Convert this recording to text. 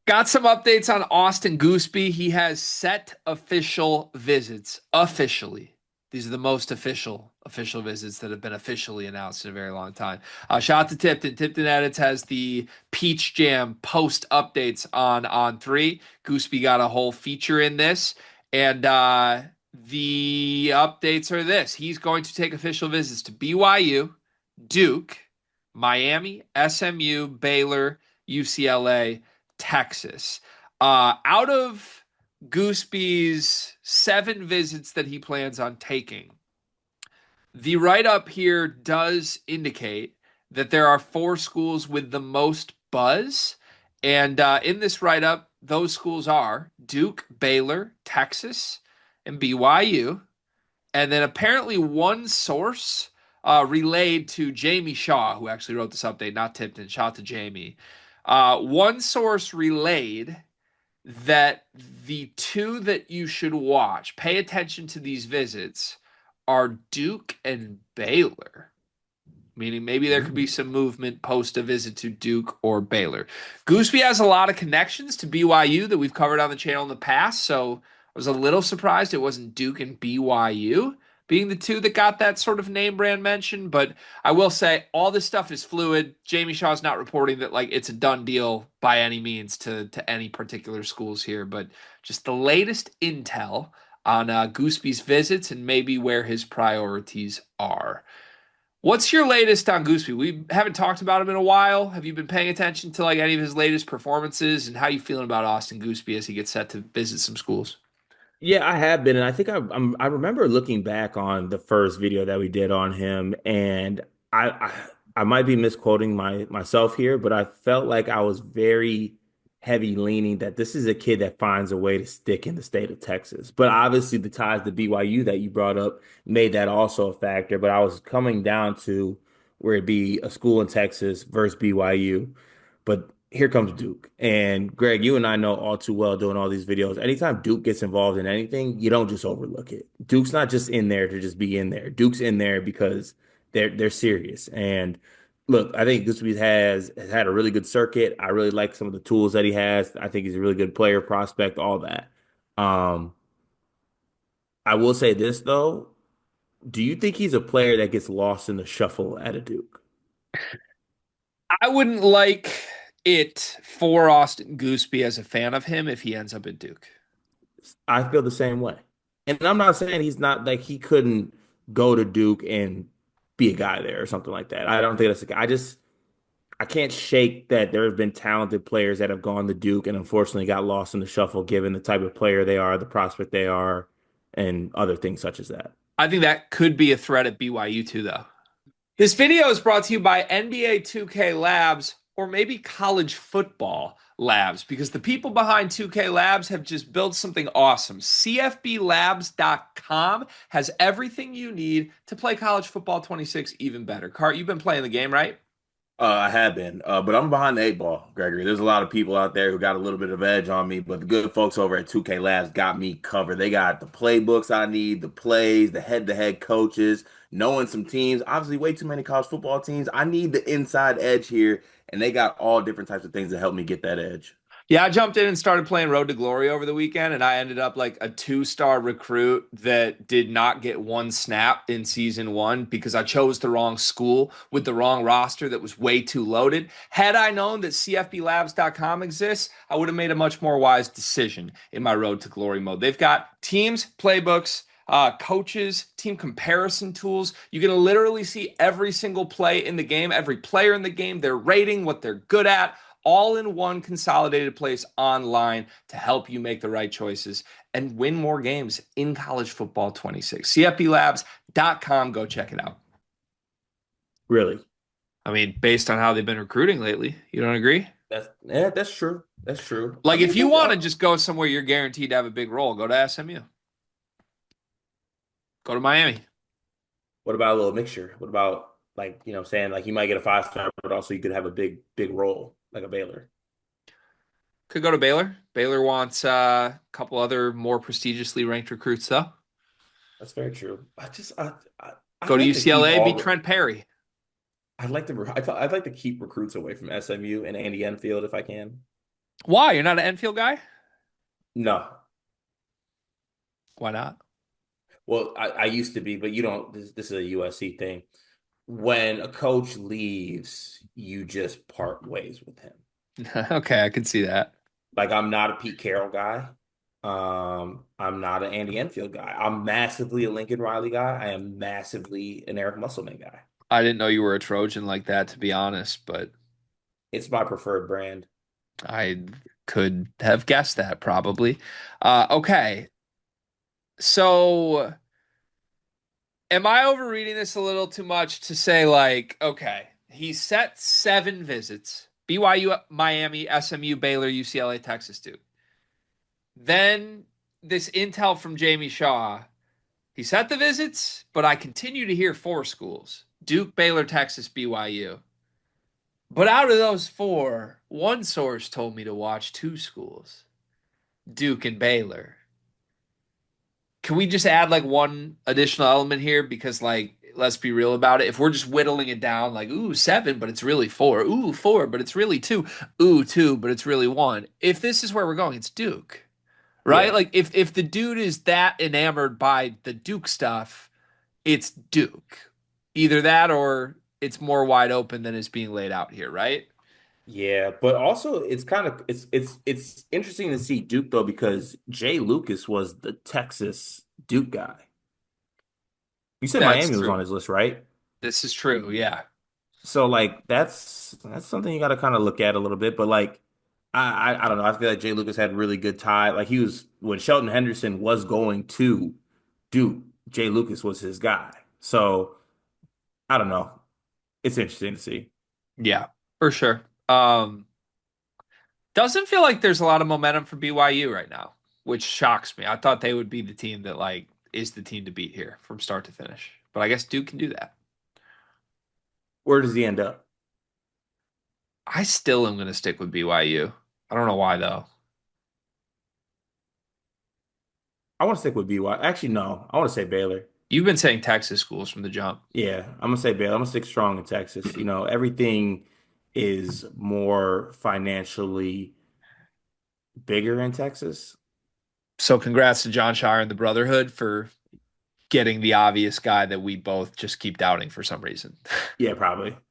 Got some updates on Austin Goosby. He has set official visits officially. These are the most official visits that have been officially announced in a very long time. Shout out to Tipton. Tipton Edits has the Peach Jam post updates on three. Gooseby got a whole feature in this, and the updates are this: he's going to take official visits to BYU, Duke, Miami, SMU, Baylor, UCLA. Texas. Out of Gooseby's 7 visits that he plans on taking, the write up here does indicate that there are 4 schools with the most buzz. And in this write up, those schools are Duke, Baylor, Texas, and BYU. And then apparently one source relayed to Jamie Shaw, who actually wrote this update, not Tipton. Shout out to Jamie. One source relayed that the 2 that you should watch, pay attention to these visits, are Duke and Baylor. Meaning maybe there could be some movement post a visit to Duke or Baylor. Gooseby has a lot of connections to BYU that we've covered on the channel in the past, so I was a little surprised it wasn't Duke and BYU being the 2 that got that sort of name brand mention. But I will say all this stuff is fluid. Jamie Shaw's not reporting that like it's a done deal by any means to any particular schools here, but just the latest intel on Gooseby's visits and maybe where his priorities are. What's your latest on Gooseby? We haven't talked about him in a while. Have you been paying attention to like any of his latest performances, and how you feeling about Austin Gooseby as he gets set to visit some schools? Yeah, I have been, and I think I remember looking back on the first video that we did on him, and I I, I might be misquoting myself here, but I felt like I was very heavy leaning that this is a kid that finds a way to stick in the state of Texas. But obviously, the ties to BYU that you brought up made that also a factor. But I was coming down to where it be a school in Texas versus BYU. But here comes Duke. And Greg, you and I know all too well doing all these videos. Anytime Duke gets involved in anything, you don't just overlook it. Duke's not just in there to just be in there. Duke's in there because they're serious. And look, I think Gooseby has had a really good circuit. I really like some of the tools that he has. I think he's a really good player, prospect, all that. Um, I will say this though. Do you think he's a player that gets lost in the shuffle at a Duke? I wouldn't like it for Austin Gooseby as a fan of him if he ends up at Duke. I feel the same way. And I'm not saying he's not like he couldn't go to Duke and be a guy there or something like that. I don't think that's a guy. I can't shake that there have been talented players that have gone to Duke and unfortunately got lost in the shuffle given the type of player they are, the prospect they are, and other things such as that. I think that could be a threat at BYU too, though. This video is brought to you by NBA 2K Labs or maybe college football labs because the people behind 2K Labs have just built something awesome. CFBLabs.com has everything you need to play college football 26 even better. Cart, you've been playing the game, right? I have been, but I'm behind the 8 ball, Gregory. There's a lot of people out there who got a little bit of edge on me, but the good folks over at 2K Labs got me covered. They got the playbooks I need, the plays, the head-to-head coaches, knowing some teams. Obviously, way too many college football teams. I need the inside edge here, and they got all different types of things to help me get that edge. Yeah, I jumped in and started playing Road to Glory over the weekend, and I ended up like a 2-star recruit that did not get one snap in season one because I chose the wrong school with the wrong roster that was way too loaded. Had I known that CFBLabs.com exists, I would have made a much more wise decision in my Road to Glory mode. They've got teams, playbooks, coaches, team comparison tools. You can literally see every single play in the game, every player in the game, their rating, what they're good at, all in one consolidated place online to help you make the right choices and win more games in college football 26. CFBLabs.com. Go check it out. Really. I mean, based on how they've been recruiting lately, you don't agree? That's true. That's true. I Like, mean, if you want to just go somewhere you're guaranteed to have a big role, go to SMU, go to Miami. what about a little mixture? What about like, saying like you might get a 5 star, but also you could have a big role like a Baylor. Could go to Baylor. Baylor wants a couple other more prestigiously ranked recruits, though. That's very true. I Go to like to keep UCLA, beat all. Trent Perry. I'd like to keep recruits away from SMU and Andy Enfield if I can. Why? You're not an Enfield guy? No. Why not? Well, I used to be, but you don't. This is a USC thing. When a coach leaves, you just part ways with him. Okay, I can see that. Like I'm not a Pete Carroll guy. I'm not an Andy Enfield guy. I'm massively a Lincoln Riley guy. I am massively an Eric Musselman guy. I didn't know you were a Trojan like that, to be honest, but It's my preferred brand. I could have guessed that probably. Okay, so am I overreading this a little too much to say, like, okay, he set 7 visits: BYU, Miami, SMU, Baylor, UCLA, Texas, Duke. Then this intel from Jamie Shaw. He set the visits, but I continue to hear 4 schools: Duke, Baylor, Texas, BYU. But out of those 4, one source told me to watch 2 schools: Duke and Baylor. Can we just add like one additional element here? Because, like, let's be real about it. If we're just whittling it down, like, ooh, 7, but it's really 4. Ooh, 4, but it's really 2. Ooh, 2, but it's really 1. If this is where we're going, it's Duke, right? Yeah. Like, if the dude is that enamored by the Duke stuff, it's Duke. Either that or it's more wide open than is being laid out here, right? Yeah, but also it's kind of it's interesting to see Duke though because Jay Lucas was the Texas Duke guy. You said That's Miami was true. on his list, right? This is true. Yeah. So like that's something you got to kind of look at a little bit. But like I don't know. I feel like Jay Lucas had really good tie. Like he was when Shelton Henderson was going to Duke, Jay Lucas was his guy. So I don't know. It's interesting to see. Yeah, for sure. Doesn't feel like there's a lot of momentum for BYU right now, which shocks me. I thought they would be the team that, like, is the team to beat here from start to finish. But I guess Duke can do that. Where does he end up? I still am going to stick with BYU. I don't know why though. I want to stick with BYU. Actually, no. I want to say Baylor. You've been saying Texas schools from the jump. Yeah, I'm gonna say Baylor. I'm gonna stick strong in Texas. You know, everything is more financially bigger in Texas. So congrats to John Shire and the Brotherhood for getting the obvious guy that we both just keep doubting for some reason. Yeah, probably.